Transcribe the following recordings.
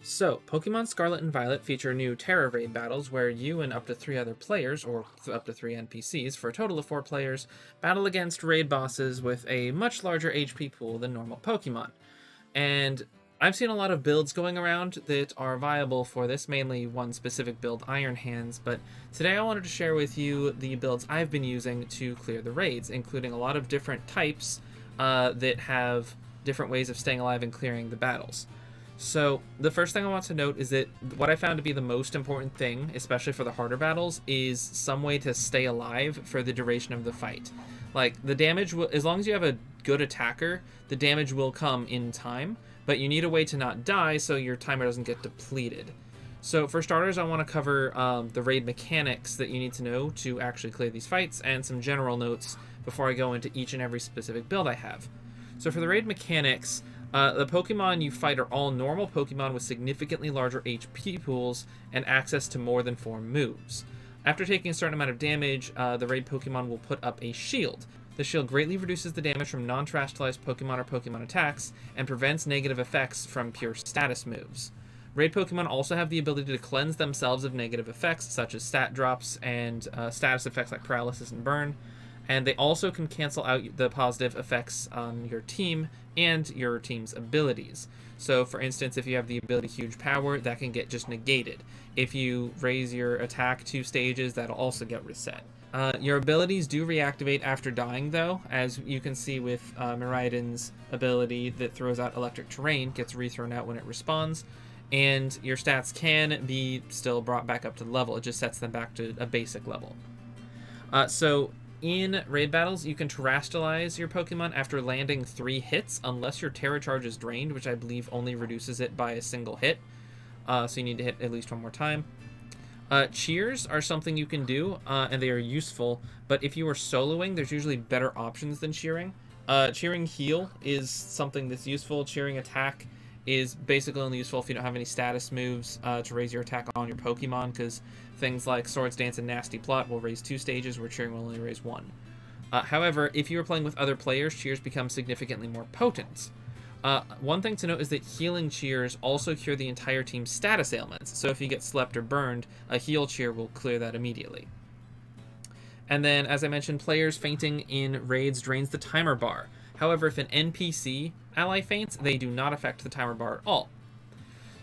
So, Pokemon Scarlet and Violet feature new Terra Raid battles where you and up to 3 other players, or up to 3 NPCs, for a total of 4 players, battle against raid bosses with a much larger HP pool than normal Pokemon. And I've seen a lot of builds going around that are viable for this, mainly one specific build, Iron Hands, but today I wanted to share with you the builds I've been using to clear the raids, including a lot of different types that have different ways of staying alive and clearing the battles. So the first thing I want to note is that what I found to be the most important thing, especially for the harder battles, is some way to stay alive for the duration of the fight. Like, the damage will, as long as you have a good attacker, the damage will come in time, but you need a way to not die so your timer doesn't get depleted. So for starters, I want to cover the raid mechanics that you need to know to actually clear these fights, and some general notes before I go into each and every specific build I have. So for the raid mechanics, the Pokemon you fight are all normal Pokemon with significantly larger HP pools and access to more than 4 moves. After taking a certain amount of damage, the raid Pokemon will put up a shield. The shield greatly reduces the damage from non-terrestrialized Pokemon or Pokemon attacks and prevents negative effects from pure status moves. Raid Pokemon also have the ability to cleanse themselves of negative effects such as stat drops and status effects like paralysis and burn. And they also can cancel out the positive effects on your team and your team's abilities. So, for instance, if you have the ability Huge Power, that can get just negated. If you raise your attack 2 stages, that'll also get reset. Your abilities do reactivate after dying, though, as you can see with Miraidon's ability that throws out electric terrain, gets rethrown out when it respawns. And your stats can be still brought back up to the level. It just sets them back to a basic level. In raid battles, you can terrestrialize your Pokemon after landing 3 hits, unless your Terra Charge is drained, which I believe only reduces it by a single hit. So you need to hit at least 1 more time. Cheers are something you can do, and they are useful, but if you are soloing, there's usually better options than cheering. Cheering heal is something that's useful. Cheering attack is basically only useful if you don't have any status moves to raise your attack on your Pokemon, because things like Swords Dance and Nasty Plot will raise 2 stages, where Cheering will only raise 1. However, if you are playing with other players, Cheers become significantly more potent. One thing to note is that healing Cheers also cure the entire team's status ailments, so if you get slept or burned, a heal Cheer will clear that immediately. And then, as I mentioned, players fainting in raids drains the timer bar. However, if an NPC ally faints, they do not affect the timer bar at all.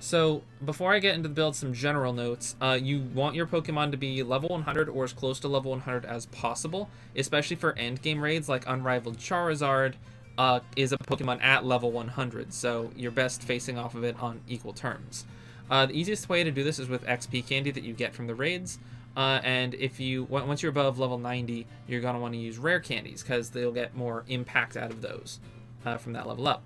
So, before I get into the build, some general notes. You want your Pokemon to be level 100 or as close to level 100 as possible, especially for endgame raids like Unrivaled Charizard is a Pokemon at level 100, so you're best facing off of it on equal terms. The easiest way to do this is with XP candy that you get from the raids, and once you're above level 90, you're going to want to use rare candies, because they'll get more impact out of those from that level up.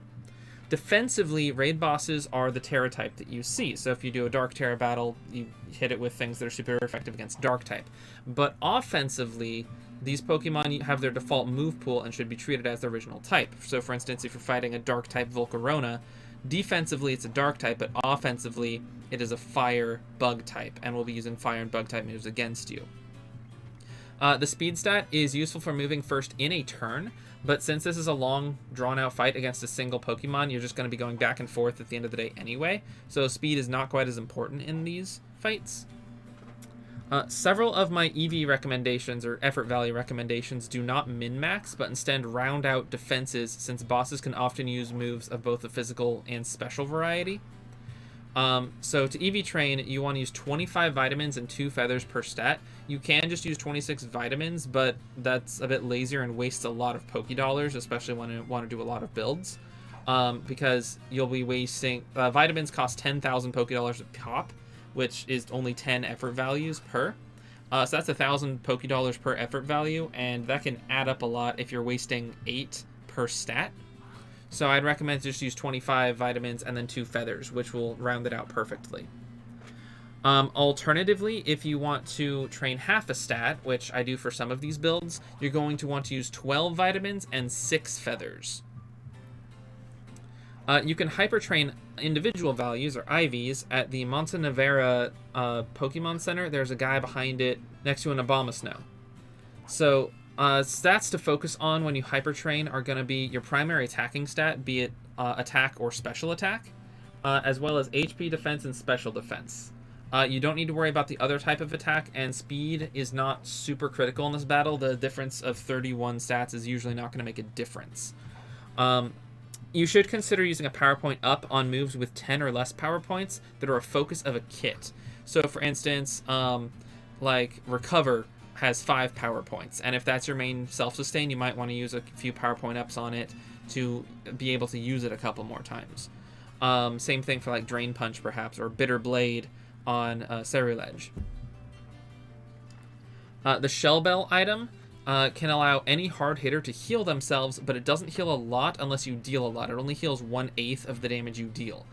Defensively, raid bosses are the Terra type that you see. So if you do a Dark Terra battle, you hit it with things that are super effective against Dark type. But offensively, these Pokemon have their default move pool and should be treated as their original type. So for instance, if you're fighting a Dark type Volcarona, defensively it's a Dark type, but offensively it is a Fire Bug type, and will be using Fire and Bug type moves against you. The speed stat is useful for moving first in a turn, but since this is a long, drawn-out fight against a single Pokemon, you're just going to be going back and forth at the end of the day anyway, so speed is not quite as important in these fights. Several of my EV recommendations, or effort value recommendations, do not min-max, but instead round out defenses, since bosses can often use moves of both the physical and special variety. So to EV train, you want to use 25 vitamins and 2 feathers per stat. You can just use 26 vitamins, but that's a bit lazier and wastes a lot of Poké Dollars, especially when you want to do a lot of builds. Because you'll be wasting... vitamins cost 10,000 Poké Dollars a pop, which is only 10 effort values per. So that's 1,000 Poké Dollars per effort value, and that can add up a lot if you're wasting 8 per stat. So I'd recommend just use 25 vitamins and then 2 feathers, which will round it out perfectly. Alternatively, if you want to train half a stat, which I do for some of these builds, you're going to want to use 12 vitamins and 6 feathers. You can hyper-train individual values, or IVs, at the Montanevera Pokemon Center. There's a guy behind it next to an Abomasnow. So, stats to focus on when you hyper-train are going to be your primary attacking stat, be it attack or special attack. as well as HP defense and special defense. You don't need to worry about the other type of attack, and speed is not super critical in this battle. The difference of 31 stats is usually not going to make a difference. You should consider using a power point up on moves with 10 or less power points that are a focus of a kit. So for instance, like Recover has 5 power points, and if that's your main self-sustain, you might want to use a few power point ups on it to be able to use it a couple more times. Same thing for like Drain Punch perhaps, or Bitter Blade on Ceruledge. The Shell Bell item can allow any hard hitter to heal themselves, but it doesn't heal a lot unless you deal a lot. It only heals 1/8 of the damage you deal.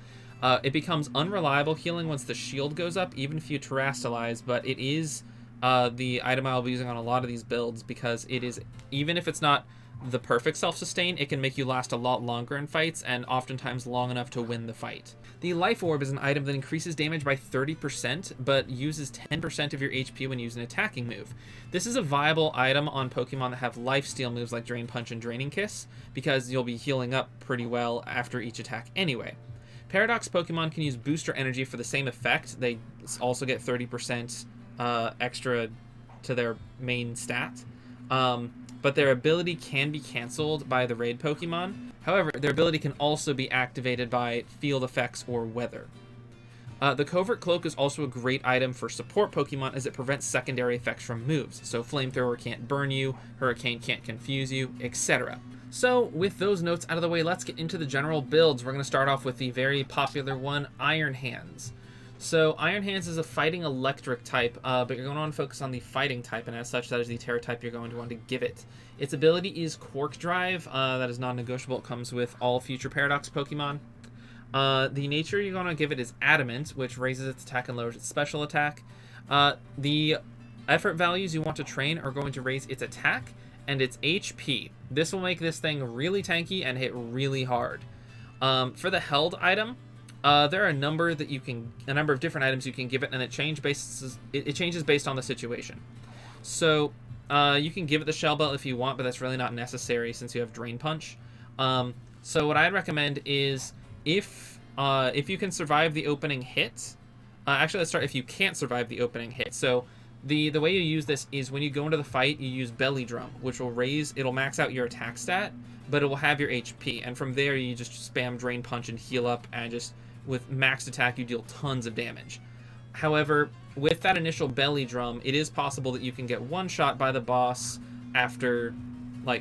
It becomes unreliable healing once the shield goes up, even if you terrestrialize, but it is the item I'll be using on a lot of these builds because it is, even if it's not the perfect self-sustain, it can make you last a lot longer in fights, and oftentimes long enough to win the fight. The Life Orb is an item that increases damage by 30%, but uses 10% of your HP when using an attacking move. This is a viable item on Pokemon that have lifesteal moves like Drain Punch and Draining Kiss, because you'll be healing up pretty well after each attack anyway. Paradox Pokemon can use Booster Energy for the same effect. They also get 30% extra to their main stat. But their ability can be cancelled by the raid Pokemon. However, their ability can also be activated by field effects or weather. The Covert Cloak is also a great item for support Pokemon as it prevents secondary effects from moves. So Flamethrower can't burn you, Hurricane can't confuse you, etc. So with those notes out of the way, let's get into the general builds. We're going to start off with the very popular one, Iron Hands. So Iron Hands is a fighting electric type, but you're going to want to focus on the fighting type, and as such, that is the Terra type you're going to want to give it. Its ability is Quark Drive. That is non-negotiable. It comes with all future Paradox Pokemon. The nature you're going to give it is Adamant, which raises its attack and lowers its special attack. The effort values you want to train are going to raise its attack and its HP. This will make this thing really tanky and hit really hard. For the Held item, there are a number of different items you can give it, and it changes based on the situation. So you can give it the Shell Belt if you want, but that's really not necessary since you have Drain Punch. So what I'd recommend is if you can survive the opening hit. Actually, let's start if you can't survive the opening hit. So the way you use this is when you go into the fight, you use Belly Drum, which it'll max out your attack stat, but it will have your HP, and from there you just spam Drain Punch and heal up, and just with maxed attack you deal tons of damage. However, with that initial Belly Drum, it is possible that you can get one shot by the boss after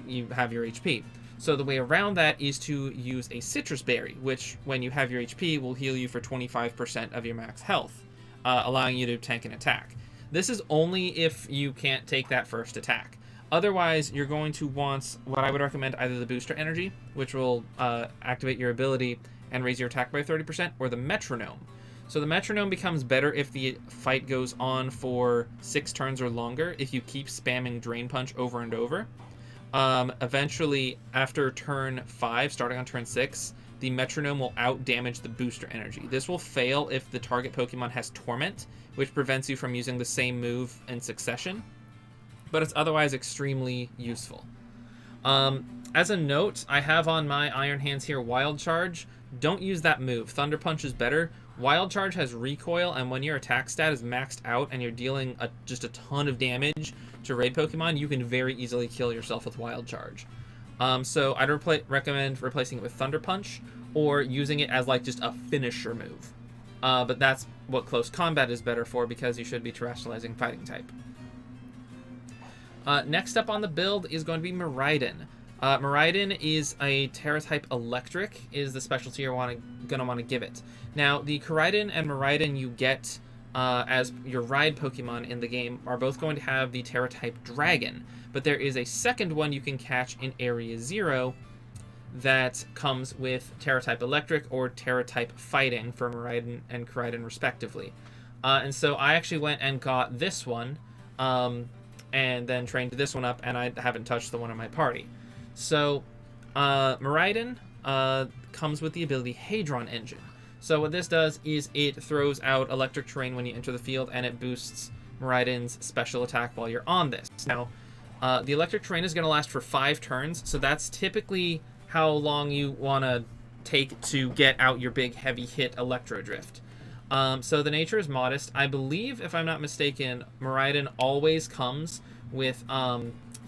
you have your HP. So the way around that is to use a Citrus Berry, which when you have your HP will heal you for 25% of your max health, allowing you to tank an attack. This is only if you can't take that first attack. Otherwise, you're going to want what I would recommend, either the Booster Energy, which will activate your ability and raise your attack by 30%, or the Metronome. So the Metronome becomes better if the fight goes on for 6 turns or longer, if you keep spamming Drain Punch over and over. Eventually, after turn 5, starting on turn 6, the Metronome will out-damage the Booster Energy. This will fail if the target Pokemon has Torment, which prevents you from using the same move in succession, but it's otherwise extremely useful. As a note, I have on my Iron Hands here Wild Charge. Don't use that move. Thunder Punch is better. Wild Charge has recoil, and when your attack stat is maxed out and you're dealing just a ton of damage to raid Pokemon, you can very easily kill yourself with Wild Charge. So I'd recommend replacing it with Thunder Punch, or using it as just a finisher move. But that's what Close Combat is better for, because you should be terrestrializing fighting type. Next up on the build is going to be Miraidon. Miraidon is a Terra-type Electric, is the specialty you're going to want to give it. Now, the Koraidon and Miraidon you get as your ride Pokemon in the game are both going to have the Terra-type Dragon, but there is a second one you can catch in Area 0 that comes with Terra-type Electric or Terra-type Fighting for Miraidon and Koraidon respectively. And so I actually went and got this one, and then trained this one up, and I haven't touched the one in my party. So Miraidon comes with the ability Hadron Engine. So what this does is it throws out electric terrain when you enter the field, and it boosts Miraidon's special attack while you're on this. Now, the electric terrain is going to last for 5 turns, so that's typically how long you want to take to get out your big heavy hit Electro Drift. So the nature is modest. I believe, if I'm not mistaken, Miraidon always comes with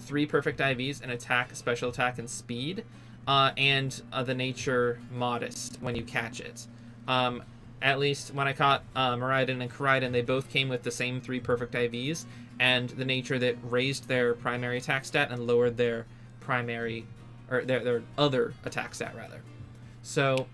3 perfect IVs, an attack, special attack, and speed, and the nature modest when you catch it. At least when I caught Miraidon and Koraidon, they both came with the same 3 perfect IVs, and the nature that raised their primary attack stat and lowered their primary, or their other attack stat, rather. So,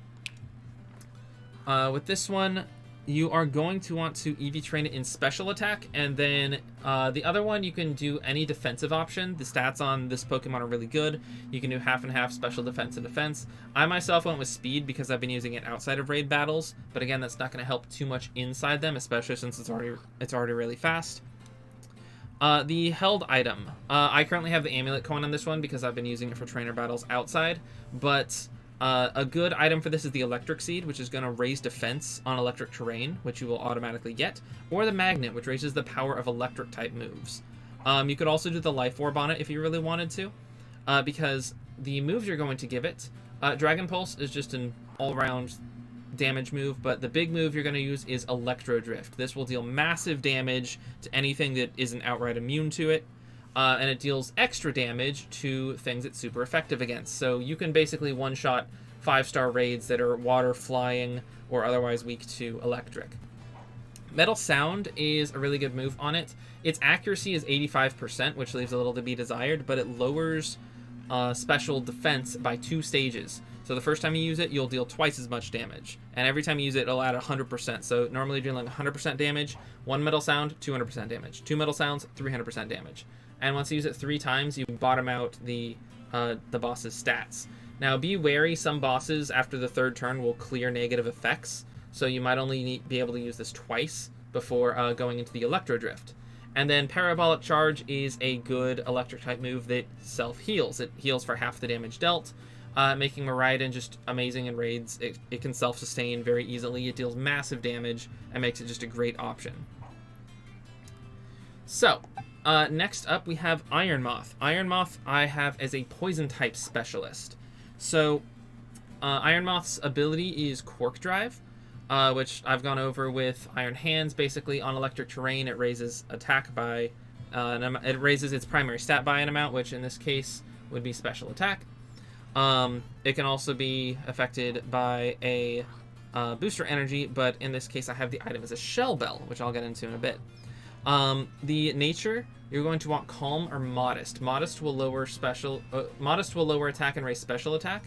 with this one, you are going to want to EV train it in special attack, and then the other one, you can do any defensive option. The stats on this Pokemon are really good. You can do half and half special defense and defense. I myself went with speed because I've been using it outside of raid battles, but again, that's not going to help too much inside them, especially since it's already really fast. The held item. I currently have the amulet coin on this one because I've been using it for trainer battles outside, but a good item for this is the electric seed, which is going to raise defense on electric terrain, which you will automatically get, or the magnet, which raises the power of electric type moves. You could also do the life orb on it if you really wanted to, because the moves you're going to give it, Dragon Pulse is just an all-around damage move, but the big move you're going to use is Electro Drift. This will deal massive damage to anything that isn't outright immune to it, and it deals extra damage to things it's super effective against. So you can basically one-shot 5-star raids that are water, flying, or otherwise weak to electric. Metal Sound is a really good move on it. Its accuracy is 85%, which leaves a little to be desired, but it lowers special defense by 2 stages. So the first time you use it, you'll deal twice as much damage. And every time you use it, it'll add 100%. So normally dealing 100% damage, 1 Metal Sound, 200% damage. 2 Metal Sounds, 300% damage. And once you use it 3 times, you bottom out the boss's stats. Now be wary, some bosses after the 3rd turn will clear negative effects. So you might only be able to use this twice before going into the Electro Drift. And then Parabolic Charge is a good electric type move that self-heals. It heals for half the damage dealt. Making Miraidon just amazing in raids. It can self-sustain very easily. It deals massive damage and makes it just a great option. So, next up we have Iron Moth. Iron Moth I have as a poison type specialist. So, Iron Moth's ability is Quark Drive, which I've gone over with Iron Hands. Basically, on electric terrain, it raises attack by, it raises its primary stat by an amount, which in this case would be special attack. It can also be affected by a booster energy, but in this case I have the item as a Shell Bell, which I'll get into in a bit. The nature, you're going to want Calm or Modest. Modest will lower attack and raise special attack.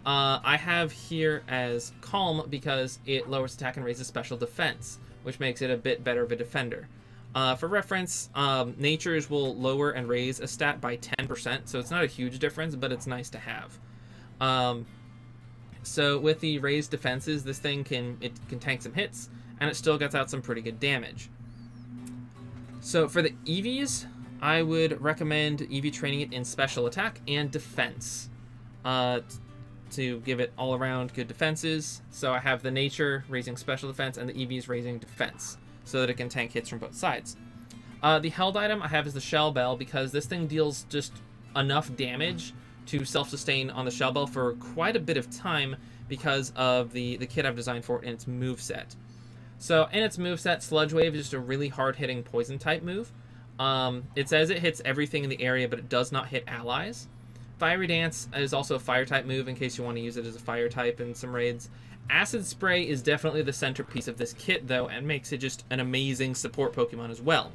I have here as Calm because it lowers attack and raises special defense, which makes it a bit better of a defender. For reference, natures will lower and raise a stat by 10%, so it's not a huge difference, but it's nice to have. So with the raised defenses, this thing can tank some hits, and it still gets out some pretty good damage. So for the EVs, I would recommend EV training it in special attack and defense to give it all around good defenses. So I have the nature raising special defense and the EVs raising defense, so that it can tank hits from both sides. The held item I have is the Shell Bell because this thing deals just enough damage to self-sustain on the Shell Bell for quite a bit of time because of the kit I've designed for it in its moveset. So in its moveset, Sludge Wave is just a really hard-hitting poison type move. It says it hits everything in the area, but it does not hit allies. Fiery Dance is also a fire type move in case you want to use it as a fire type in some raids. Acid Spray is definitely the centerpiece of this kit though, and makes it just an amazing support Pokemon as well.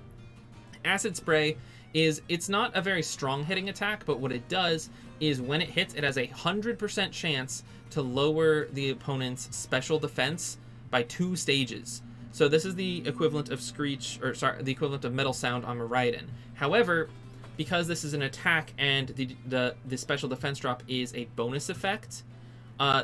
Acid Spray it's not a very strong hitting attack, but what it does is when it hits, it has a 100% chance to lower the opponent's special defense by 2 stages. So this is the equivalent of the equivalent of Metal Sound on Miraidon. However, because this is an attack and the special defense drop is a bonus effect,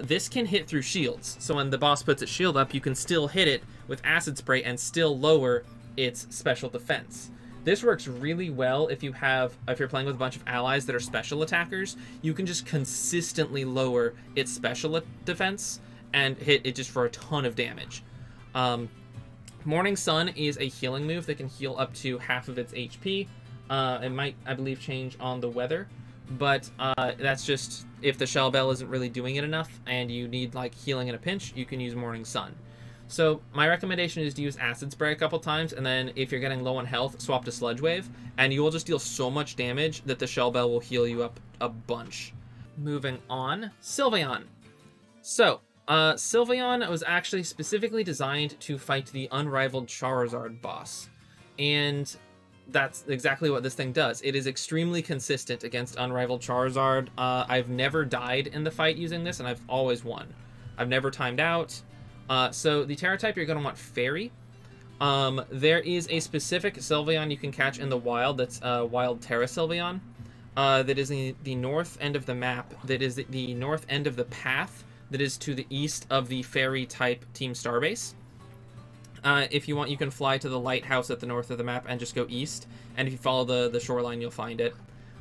this can hit through shields. So when the boss puts its shield up, you can still hit it with Acid Spray and still lower its special defense. This works really well if you're playing with a bunch of allies that are special attackers. You can just consistently lower its special defense and hit it just for a ton of damage. Morning Sun is a healing move that can heal up to half of its HP. It might, I believe, change on the weather, but that's just if the Shell Bell isn't really doing it enough and you need like healing in a pinch, you can use Morning Sun. So my recommendation is to use Acid Spray a couple times, and then if you're getting low on health, swap to Sludge Wave, and you will just deal so much damage that the Shell Bell will heal you up a bunch. Moving on, Sylveon. So, Sylveon was actually specifically designed to fight the Unrivaled Charizard boss, and that's exactly what this thing does. It is extremely consistent against Unrivaled Charizard. I've never died in the fight using this, and I've always won. I've never timed out. So the Terra type, you're going to want Fairy. There is a specific Sylveon you can catch in the wild that's Wild Terra Sylveon. That is in the north end of the map. That is the north end of the path that is to the east of the Fairy type Team Starbase. If you want, you can fly to the lighthouse at the north of the map and just go east. And if you follow the shoreline, you'll find it.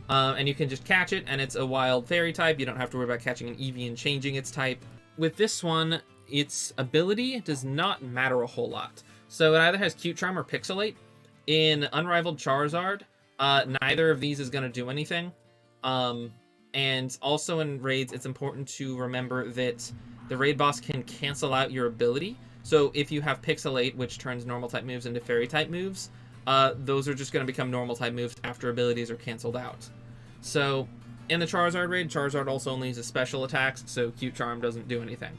And you can just catch it, and it's a wild Fairy type. You don't have to worry about catching an Eevee and changing its type. With this one, its ability does not matter a whole lot. So it either has Cute Charm or Pixelate. In Unrivaled Charizard, neither of these is going to do anything. And also in raids, it's important to remember that the raid boss can cancel out your ability. So if you have Pixelate, which turns normal type moves into fairy type moves, those are just going to become normal type moves after abilities are canceled out. So in the Charizard raid, Charizard also only uses special attacks, so Cute Charm doesn't do anything.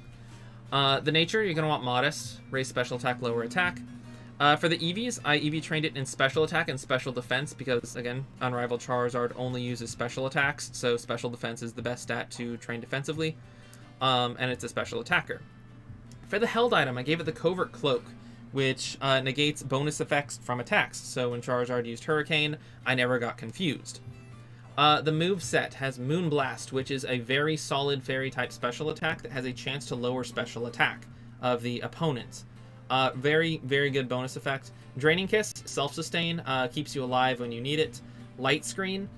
The nature, you're going to want Modest, raise special attack, lower attack. For the Eevees, I Eevee trained it in special attack and special defense because, again, Unrivaled Charizard only uses special attacks, so special defense is the best stat to train defensively, and it's a special attacker. For the held item, I gave it the Covert Cloak, which negates bonus effects from attacks, so when Charizard used Hurricane, I never got confused. The moveset has Moonblast, which is a very solid Fairy-type special attack that has a chance to lower special attack of the opponent. Very, very good bonus effect. Draining Kiss, self-sustain, keeps you alive when you need it. Light Screen,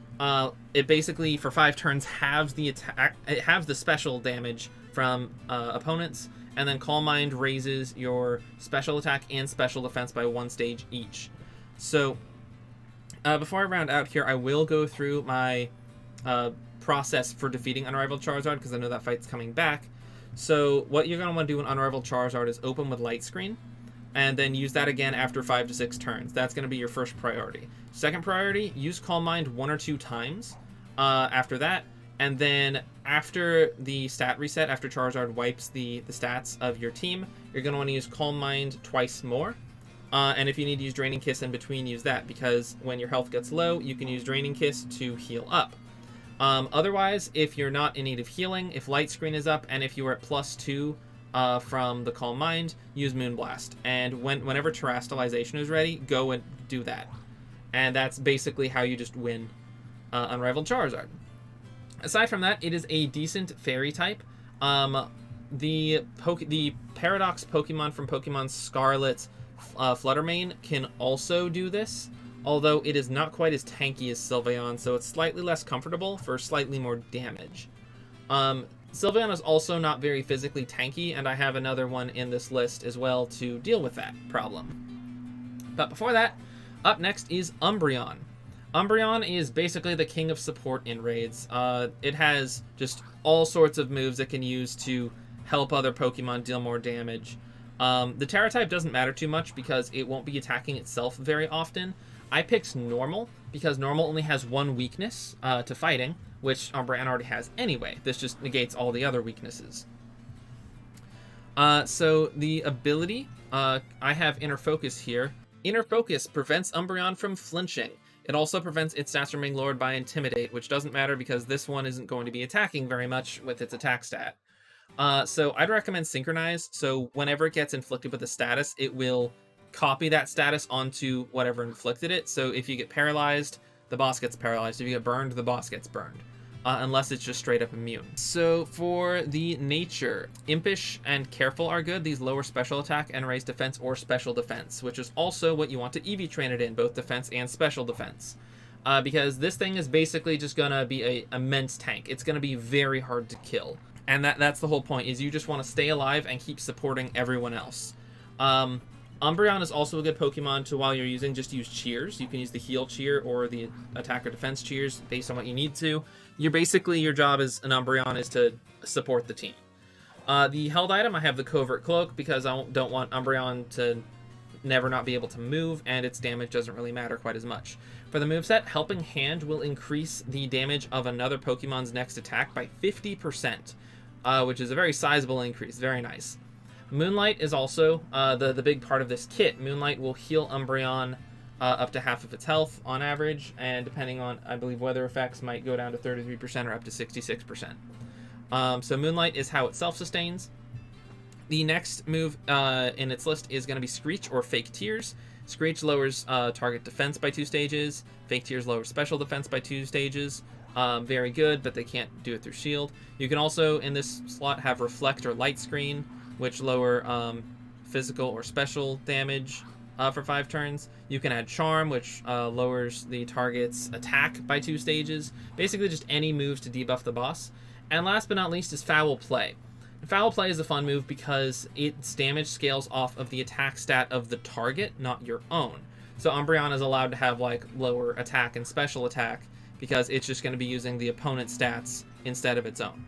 it basically, for 5 turns, halves the attack. It halves the special damage from opponents, and then Calm Mind raises your special attack and special defense by 1 stage each. So, before I round out here, I will go through my process for defeating Unrivaled Charizard, because I know that fight's coming back. So what you're going to want to do in Unrivaled Charizard is open with Light Screen, and then use that again after 5 to 6 turns. That's going to be your first priority. Second priority, use Calm Mind 1 or 2 times after that, and then after the stat reset, after Charizard wipes the stats of your team, you're going to want to use Calm Mind twice more. And if you need to use Draining Kiss in between, use that, because when your health gets low, you can use Draining Kiss to heal up. Otherwise, if you're not in need of healing, if Light Screen is up, and if you are at +2 from the Calm Mind, use Moonblast. And whenever Terastallization is ready, go and do that. And that's basically how you just win Unrivaled Charizard. Aside from that, it is a decent Fairy type. The Paradox Pokemon from Pokemon Scarlet, Fluttermane, can also do this, although it is not quite as tanky as Sylveon, so it's slightly less comfortable for slightly more damage. Sylveon is also not very physically tanky, and I have another one in this list as well to deal with that problem. But before that, up next is Umbreon. Umbreon is basically the king of support in raids. It has just all sorts of moves it can use to help other Pokemon deal more damage. The Terra type doesn't matter too much because it won't be attacking itself very often. I picked Normal because Normal only has 1 weakness to fighting, which Umbreon already has anyway. This just negates all the other weaknesses. So the ability, I have Inner Focus here. Inner Focus prevents Umbreon from flinching. It also prevents its stats from being lowered by Intimidate, which doesn't matter because this one isn't going to be attacking very much with its attack stat. So I'd recommend Synchronize, so whenever it gets inflicted with a status, it will copy that status onto whatever inflicted it. So if you get paralyzed, the boss gets paralyzed. If you get burned, the boss gets burned. Unless it's just straight up immune. So for the nature, Impish and Careful are good. These lower special attack and raise defense or special defense, which is also what you want to Eevee train it in, both defense and special defense. Because this thing is basically just gonna be an immense tank. It's gonna be very hard to kill. And that's the whole point, is you just want to stay alive and keep supporting everyone else. Umbreon is also a good Pokemon to, while you're using, just use cheers. You can use the heal cheer or the attack or defense cheers based on what you need to. Your job as an Umbreon is to support the team. The held item, I have the Covert Cloak because I don't want Umbreon to never not be able to move, and its damage doesn't really matter quite as much. For the moveset, Helping Hand will increase the damage of another Pokemon's next attack by 50%, which is a very sizable increase. Very nice. Moonlight is also the big part of this kit. Moonlight will heal Umbreon up to half of its health on average, and depending on, I believe, weather effects, might go down to 33% or up to 66%. So Moonlight is how it self-sustains. The next move in its list is going to be Screech or Fake Tears. Screech lowers target defense by 2 stages. Fake Tears lowers special defense by 2 stages. Very good, but they can't do it through Shield. You can also, in this slot, have Reflect or Light Screen, which lower physical or special damage for 5 turns. You can add Charm, which lowers the target's attack by 2 stages. Basically just any moves to debuff the boss. And last but not least is Foul Play. Foul Play is a fun move because its damage scales off of the attack stat of the target, not your own. So Umbreon is allowed to have like lower attack and special attack because it's just going to be using the opponent's stats instead of its own.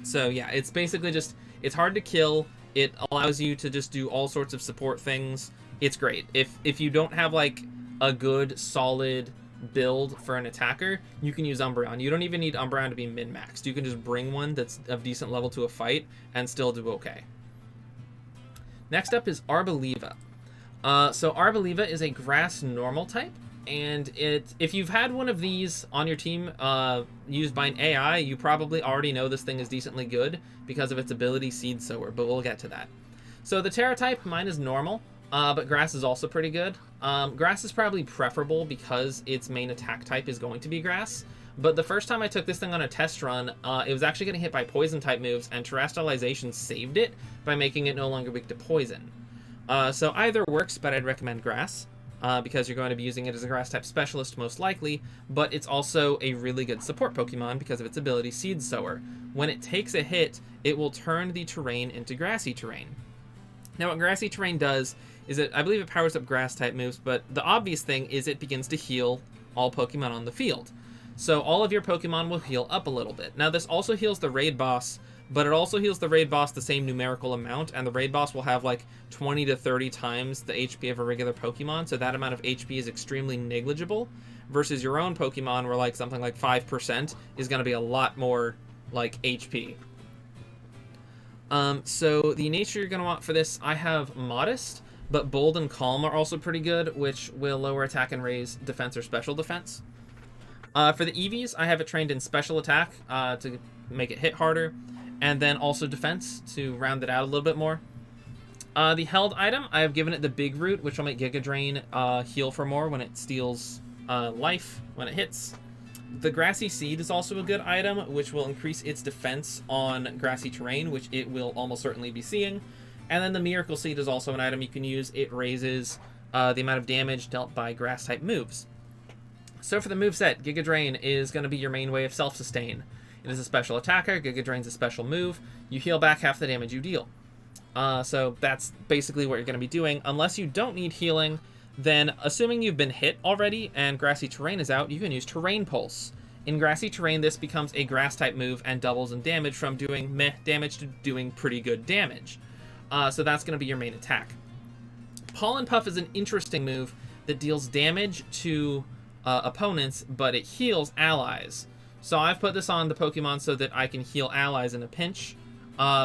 So yeah, it's basically just, it's hard to kill. It allows you to just do all sorts of support things. It's great. If you don't have like a good solid build for an attacker, you can use Umbreon. You don't even need Umbreon to be min-maxed. You can just bring one that's of decent level to a fight and still do okay. Next up is Arboliva. So Arboliva is a grass normal type, and if you've had one of these on your team used by an AI, you probably already know this thing is decently good because of its ability Seed Sower, but we'll get to that. So the Terra type, mine is normal, but grass is also pretty good. Grass is probably preferable because its main attack type is going to be grass, but the first time I took this thing on a test run, it was actually getting hit by poison type moves, and Terastallization saved it by making it no longer weak to poison. So either works, but I'd recommend grass because you're going to be using it as a grass type specialist most likely, but it's also a really good support Pokemon because of its ability Seed Sower. When it takes a hit, it will turn the terrain into grassy terrain. Now what grassy terrain does is I believe it powers up grass type moves, but the obvious thing is it begins to heal all Pokemon on the field. So all of your Pokemon will heal up a little bit. Now this also heals the raid boss, but it also heals the raid boss the same numerical amount, and the raid boss will have like 20 to 30 times the HP of a regular Pokemon, so that amount of HP is extremely negligible, versus your own Pokemon where like something like 5% is going to be a lot more like HP. So the nature you're going to want for this, I have Modest, but Bold and Calm are also pretty good, which will lower attack and raise defense or special defense. For the EVs, I have it trained in special attack to make it hit harder, and then also defense to round it out a little bit more. The held item, I have given it the Big Root, which will make Giga Drain heal for more when it steals life when it hits. The Grassy Seed is also a good item, which will increase its defense on grassy terrain, which it will almost certainly be seeing. And then the Miracle Seed is also an item you can use. It raises the amount of damage dealt by grass-type moves. So for the moveset, Giga Drain is going to be your main way of self-sustain. It is a special attacker. Giga Drain's a special move. You heal back half the damage you deal. So that's basically what you're going to be doing. Unless you don't need healing, then assuming you've been hit already and grassy terrain is out, you can use Terrain Pulse. In grassy terrain, this becomes a grass-type move and doubles in damage from doing meh damage to doing pretty good damage. So that's going to be your main attack. Pollen Puff is an interesting move that deals damage to opponents, but it heals allies. So I've put this on the Pokemon so that I can heal allies in a pinch,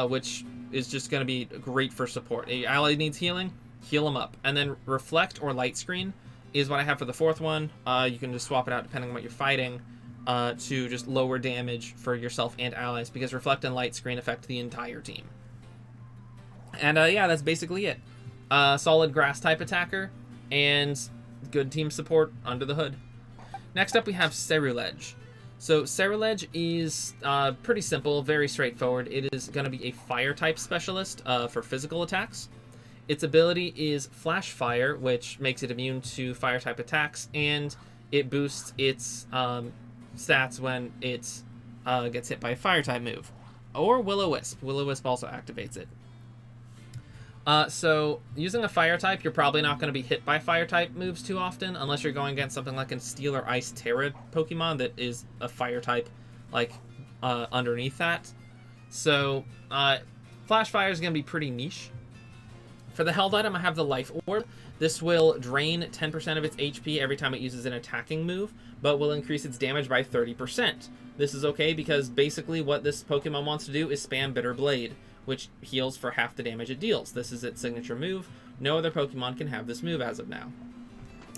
which is just going to be great for support. A ally needs healing, heal them up. And then Reflect or Light Screen is what I have for the fourth one. You can just swap it out depending on what you're fighting to just lower damage for yourself and allies, because Reflect and Light Screen affect the entire team. And yeah, that's basically it. Solid grass-type attacker and good team support under the hood. Next up, we have Ceruledge. So Ceruledge is pretty simple, very straightforward. It is going to be a fire-type specialist for physical attacks. Its ability is Flash Fire, which makes it immune to fire-type attacks, and it boosts its stats when it gets hit by a fire-type move. Or Will-O-Wisp. Will-O-Wisp also activates it. So using a fire type, you're probably not going to be hit by fire type moves too often, unless you're going against something like a Steel or Ice Terra Pokemon that is a fire type, like underneath that. So Flash Fire is going to be pretty niche. For the held item, I have the Life Orb. This will drain 10% of its HP every time it uses an attacking move, but will increase its damage by 30%. This is okay because basically what this Pokemon wants to do is spam Bitter Blade, which heals for half the damage it deals. This is its signature move. No other Pokemon can have this move as of now.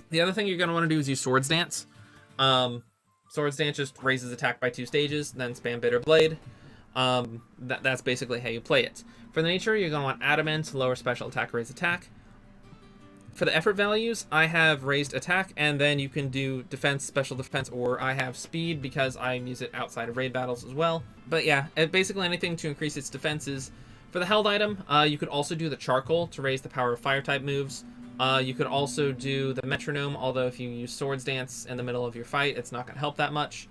The other thing you're going to want to do is use Swords Dance. Swords Dance just raises attack by 2 stages, then spam Bitter Blade. That's basically how you play it. For the nature, you're going to want Adamant, lower special attack, raise attack. For the effort values, I have raised attack, and then you can do defense, special defense, or I have speed because I use it outside of raid battles as well. But yeah, basically anything to increase its defenses. For the held item, you could also do the charcoal to raise the power of fire type moves. You could also do the metronome, although if you use Swords Dance in the middle of your fight, it's not going to help that much.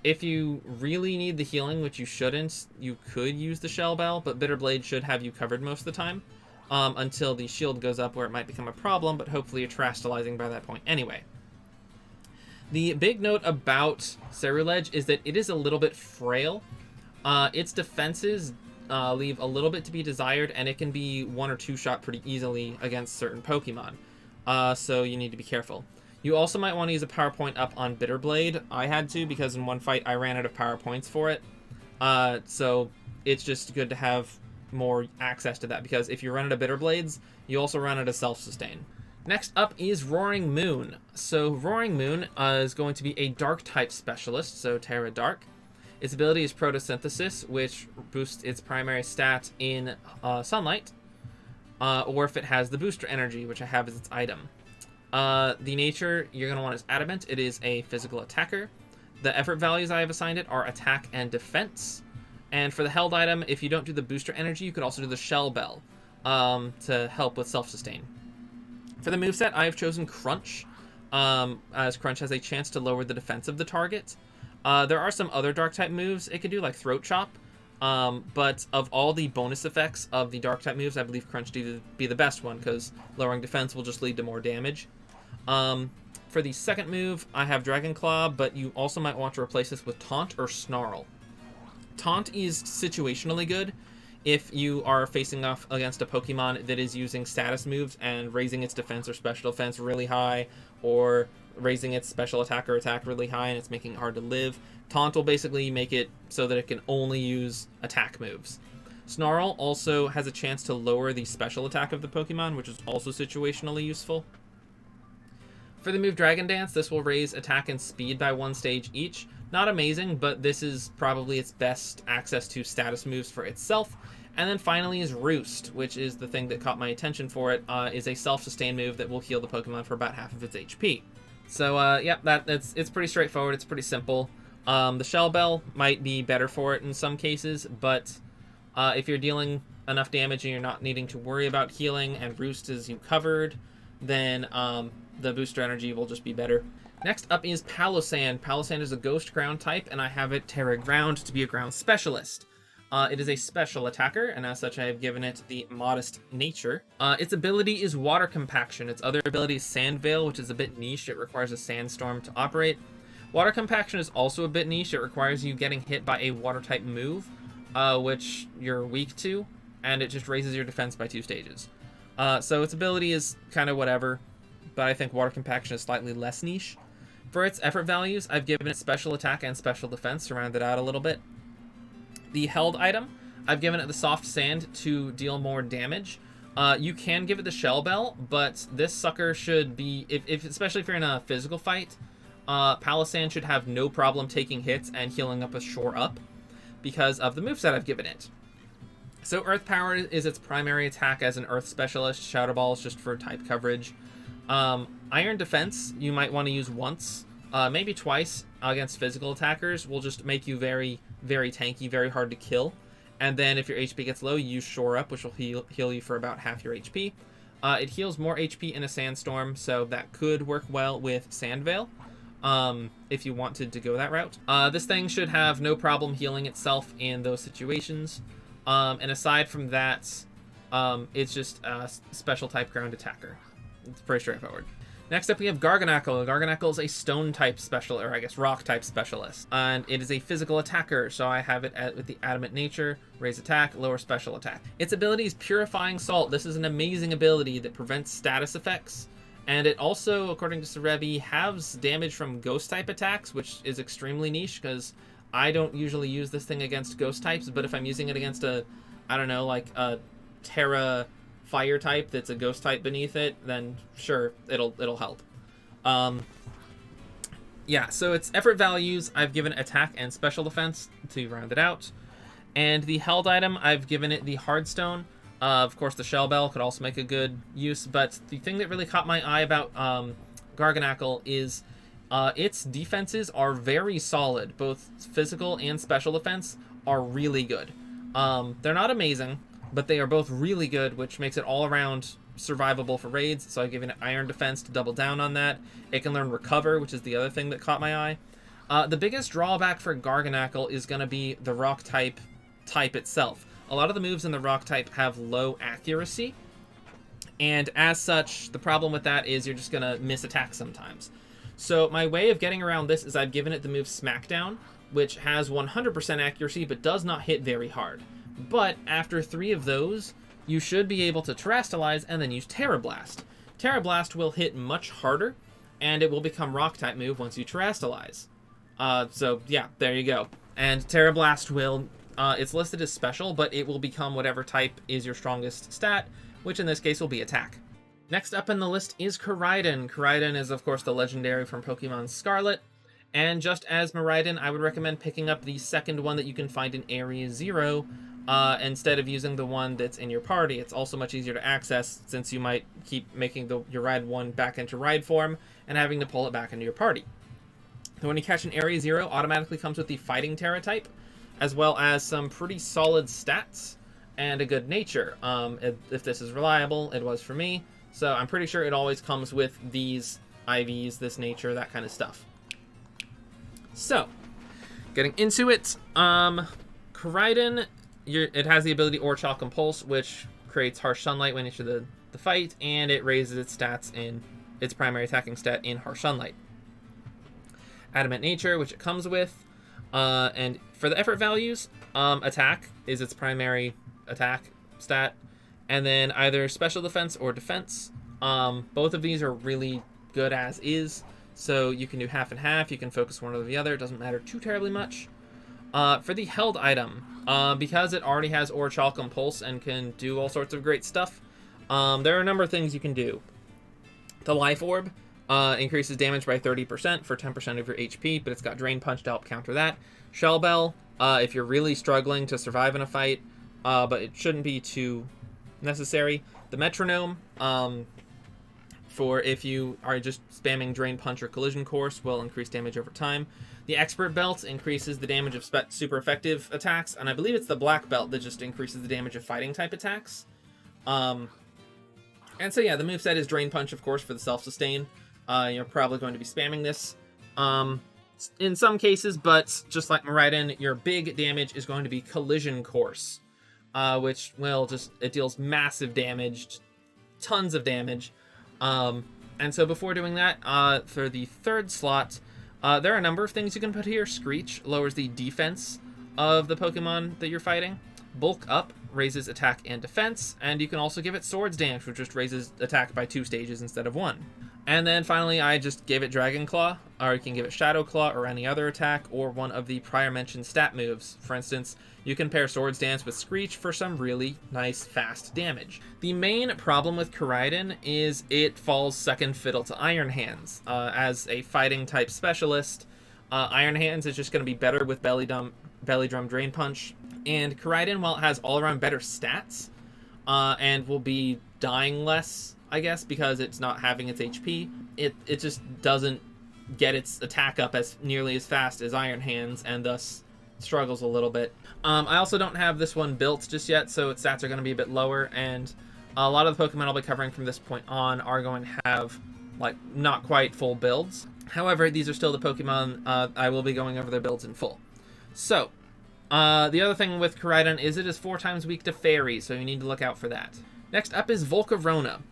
If you really need the healing, which you shouldn't, you could use the Shell Bell, but Bitter Blade should have you covered most of the time. Until the shield goes up where it might become a problem, but hopefully you're Terastallizing by that point anyway. The big note about Ceruledge is that it is a little bit frail. Its defenses leave a little bit to be desired, and it can be 1 or 2 shot pretty easily against certain Pokemon. So you need to be careful. You also might want to use a power point up on Bitter Blade. I had to because in one fight I ran out of power points for it. So it's just good to have more access to that, because if you run out of Bitter Blades, you also run out of Self-Sustain. Next up is Roaring Moon. So Roaring Moon is going to be a Dark type specialist, so Terra Dark. Its ability is Photosynthesis, which boosts its primary stat in sunlight, or if it has the Booster Energy, which I have as its item. The nature you're going to want is Adamant. It is a physical attacker. The effort values I have assigned it are attack and defense. And for the held item, if you don't do the Booster Energy, you could also do the Shell Bell to help with self-sustain. For the moveset, I have chosen Crunch, as Crunch has a chance to lower the defense of the target. There are some other Dark-type moves it could do, like Throat Chop, but of all the bonus effects of the Dark-type moves, I believe Crunch to be the best one, because lowering defense will just lead to more damage. For the second move, I have Dragon Claw, but you also might want to replace this with Taunt or Snarl. Taunt is situationally good if you are facing off against a Pokemon that is using status moves and raising its defense or special defense really high, or raising its special attack or attack really high and it's making it hard to live. Taunt will basically make it so that it can only use attack moves. Snarl also has a chance to lower the special attack of the Pokemon, which is also situationally useful. For the move Dragon Dance, this will raise attack and speed by 1 stage each. Not amazing, but this is probably its best access to status moves for itself. And then finally is Roost, which is the thing that caught my attention for it, is a self-sustain move that will heal the Pokemon for about half of its HP. So yeah, it's pretty straightforward, it's pretty simple. The Shell Bell might be better for it in some cases, but if you're dealing enough damage and you're not needing to worry about healing and Roost is you covered, then the Booster Energy will just be better. Next up is Palossand. Palossand is a Ghost Ground type, and I have it Terra Ground to be a Ground Specialist. It is a special attacker, and as such I have given it the Modest nature. Its ability is Water Compaction. Its other ability is Sand Veil, which is a bit niche. It requires a Sandstorm to operate. Water Compaction is also a bit niche. It requires you getting hit by a Water-type move, which you're weak to, and it just raises your defense by 2 stages. So its ability is kind of whatever, but I think Water Compaction is slightly less niche. For its effort values, I've given it special attack and special defense to round it out a little bit. The held item, I've given it the Soft Sand to deal more damage. You can give it the Shell Bell, but this sucker should be, especially if you're in a physical fight, Palossand should have no problem taking hits and healing up with Shore Up because of the moveset I've given it. So Earth Power is its primary attack as an Earth Specialist. Shadow Ball is just for type coverage. Iron Defense, you might want to use once, maybe twice against physical attackers. Will just make you very, very tanky, very hard to kill. And then if your HP gets low, you use Shore Up, which will heal you for about half your HP. It heals more HP in a Sandstorm, so that could work well with Sand Veil, if you wanted to go that route. This thing should have no problem healing itself in those situations. And aside from that, It's just a special type ground attacker. It's pretty straightforward. Next up, we have Garganacl. Garganacl is a stone type special, or I guess rock type specialist, and it is a physical attacker. So I have it with the adamant nature, raise attack, lower special attack. Its ability is Purifying Salt. This is an amazing ability that prevents status effects, and it also, according to Serevi, halves damage from ghost type attacks, which is extremely niche because I don't usually use this thing against ghost types. But if I'm using it against a, I don't know, like a Terra fire type that's a ghost type beneath it, then sure, it'll help. Yeah, so its effort values, I've given attack and special defense to round it out. And the held item, I've given it the Hardstone. Of course, the Shell Bell could also make a good use, but the thing that really caught my eye about Garganacl is its defenses are very solid. Both physical and special defense are really good. They're not amazing, but they are both really good, which makes it all around survivable for raids. So I've given it Iron Defense to double down on that. It can learn Recover, which is the other thing that caught my eye. The biggest drawback for Garganacl is going to be the rock type itself. A lot of the moves in the rock type have low accuracy, and as such, the problem with that is you're just going to miss attacks sometimes. So my way of getting around this is I've given it the move Smackdown, which has 100% accuracy but does not hit very hard. But after 3 of those, you should be able to Terastallize and then use Terra Blast. Terra Blast will hit much harder, and it will become Rock-type move once you Terastallize. So yeah, there you go. And Terra Blast will, it's listed as special, but it will become whatever type is your strongest stat, which in this case will be Attack. Next up in the list is Koraidon. Koraidon is, of course, the legendary from Pokemon Scarlet. And just as Miraidon, I would recommend picking up the second one that you can find in Area 0, instead of using the one that's in your party. It's also much easier to access since you might keep making your ride one back into ride form and having to pull it back into your party. The one you catch in Area 0 automatically comes with the Fighting Terra type, as well as some pretty solid stats and a good nature. If this is reliable, it was for me, so I'm pretty sure it always comes with these IVs, this nature, that kind of stuff. So, getting into it, Koraidon, it has the ability Orchal Impulse, which creates Harsh Sunlight when you enter the fight, and it raises its stats in its primary attacking stat in Harsh Sunlight. Adamant Nature, which it comes with, and for the effort values, attack is its primary attack stat, and then either special defense or defense. Both of these are really good as is, so you can do half and half, you can focus one or the other, it doesn't matter too terribly much. For the held item, because it already has Orchal Impulse and can do all sorts of great stuff, there are a number of things you can do. The Life Orb increases damage by 30% for 10% of your HP, but it's got Drain Punch to help counter that. Shell Bell, if you're really struggling to survive in a fight, but it shouldn't be too necessary. The Metronome, for if you are just spamming Drain Punch or Collision Course, will increase damage over time. The Expert Belt increases the damage of super effective attacks, and I believe it's the Black Belt that just increases the damage of fighting type attacks. And so yeah, the moveset is Drain Punch, of course, for the self-sustain. You're probably going to be spamming this in some cases, but just like Miraidon, your big damage is going to be Collision Course, which will it deals massive damage, tons of damage. And so before doing that, for the third slot, there are a number of things you can put here. Screech lowers the defense of the Pokemon that you're fighting. Bulk Up raises attack and defense, and you can also give it Swords Dance, which just raises attack by 2 stages instead of 1. And then finally, I just gave it Dragon Claw, or you can give it Shadow Claw or any other attack, or one of the prior mentioned stat moves. For instance, you can pair Swords Dance with Screech for some really nice fast damage. The main problem with Koraidon is it falls second fiddle to Iron Hands. As a fighting type specialist, Iron Hands is just going to be better with Belly Drum Drain Punch. And Koraidon, while it has all-around better stats, and will be dying less, I guess, because it's not having its HP, it just doesn't get its attack up as nearly as fast as Iron Hands, and thus struggles a little bit. I also don't have this one built just yet, so its stats are going to be a bit lower, and a lot of the Pokemon I'll be covering from this point on are going to have, like, not quite full builds. However, these are still the Pokemon I will be going over their builds in full. So, The other thing with Koraidon is it is 4 times weak to Fairy, so you need to look out for that. Next up is Volcarona.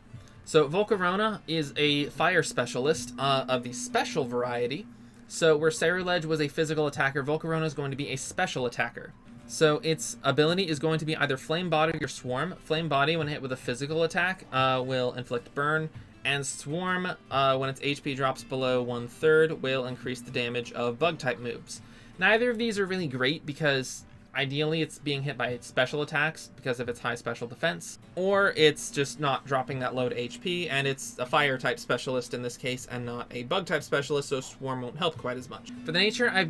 So Volcarona is a fire specialist of the special variety. So where Ceruledge was a physical attacker, Volcarona is going to be a special attacker. So its ability is going to be either Flame Body or Swarm. Flame Body, when hit with a physical attack, will inflict burn, and Swarm, when its HP drops below 1/3, will increase the damage of Bug-type moves. Neither of these are really great because ideally it's being hit by special attacks because of its high special defense, or it's just not dropping that low to HP, and it's a fire-type specialist in this case and not a bug-type specialist, so Swarm won't help quite as much. For the nature, I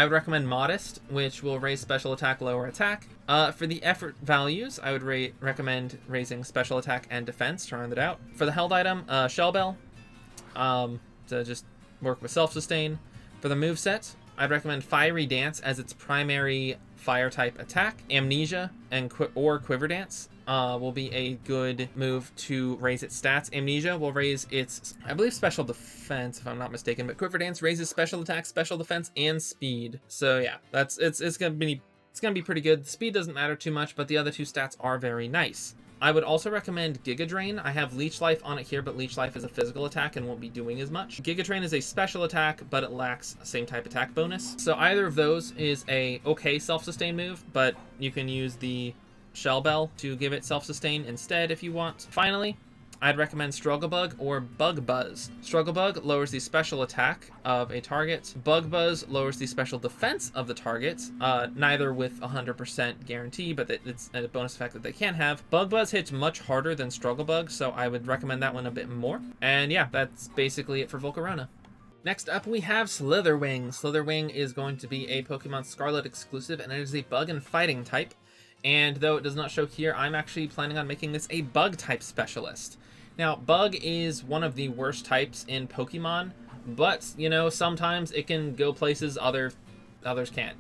would recommend Modest, which will raise special attack, lower attack. For the effort values, I would recommend raising special attack and defense to round it out. For the held item, Shell Bell, to just work with self-sustain. For the moveset, I'd recommend Fiery Dance as its primary fire-type attack. Amnesia or Quiver Dance will be a good move to raise its stats. Amnesia will raise its, I believe, special defense, if I'm not mistaken, but Quiver Dance raises special attack, special defense, and speed. So yeah, it's gonna be pretty good. The speed doesn't matter too much, but the other 2 stats are very nice. I would also recommend Giga Drain. I have Leech Life on it here, but Leech Life is a physical attack and won't be doing as much. Giga Drain is a special attack, but it lacks same type attack bonus. So either of those is a okay self-sustain move, but you can use the Shell Bell to give it self-sustain instead if you want. Finally, I'd recommend Struggle Bug or Bug Buzz. Struggle Bug lowers the special attack of a target. Bug Buzz lowers the special defense of the target, neither with 100% guarantee, but it's a bonus effect that they can have. Bug Buzz hits much harder than Struggle Bug, so I would recommend that one a bit more. And yeah, that's basically it for Volcarona. Next up, we have Slither Wing. Slither Wing is going to be a Pokemon Scarlet exclusive, and it is a bug and fighting type. And though it does not show here, I'm actually planning on making this a bug type specialist. Now, Bug is one of the worst types in Pokemon, but, you know, sometimes it can go places others can't.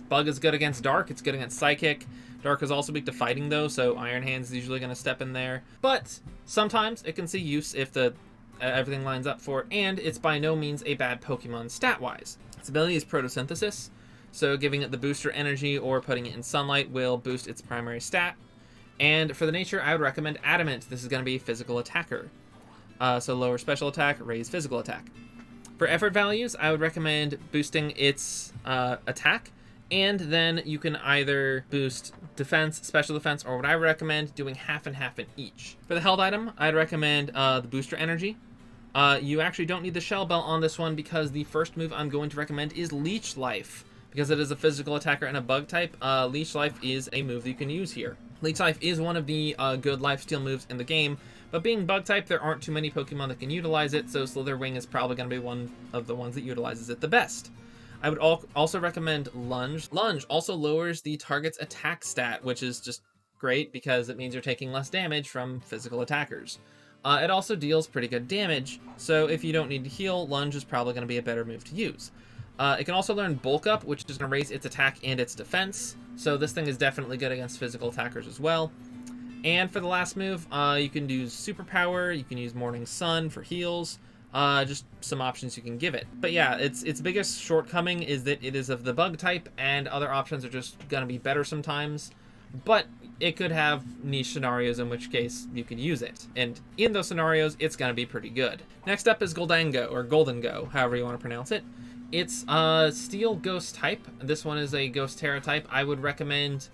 Bug is good against Dark, it's good against Psychic. Dark is also weak to fighting, though, so Iron Hand's usually going to step in there. But sometimes it can see use if everything lines up for it, and it's by no means a bad Pokemon stat-wise. Its ability is Photosynthesis, so giving it the booster energy or putting it in sunlight will boost its primary stat. And for the nature, I would recommend Adamant. This is going to be a physical attacker. So lower special attack, raise physical attack. For effort values, I would recommend boosting its attack, and then you can either boost defense, special defense, or what I recommend, doing half and half in each. For the held item, I'd recommend the booster energy. You actually don't need the Shell Bell on this one because the first move I'm going to recommend is Leech Life. Because it is a physical attacker and a bug type, Leech Life is a move that you can use here. Leech Life is one of the good lifesteal moves in the game, but being bug type, there aren't too many Pokemon that can utilize it, so Slither Wing is probably going to be one of the ones that utilizes it the best. I would also recommend Lunge. Lunge also lowers the target's attack stat, which is just great because it means you're taking less damage from physical attackers. It also deals pretty good damage, so if you don't need to heal, Lunge is probably going to be a better move to use. It can also learn Bulk Up, which is going to raise its attack and its defense. So this thing is definitely good against physical attackers as well. And for the last move, you can do Superpower. You can use Morning Sun for heals. Just some options you can give it. But yeah, its biggest shortcoming is that it is of the bug type, and other options are just going to be better sometimes. But it could have niche scenarios in which case you could use it. And in those scenarios, it's going to be pretty good. Next up is Gholdengo, or Gholdengo, however you want to pronounce it. It's Steel Ghost type. This one is a Ghost Terra type. I would recommend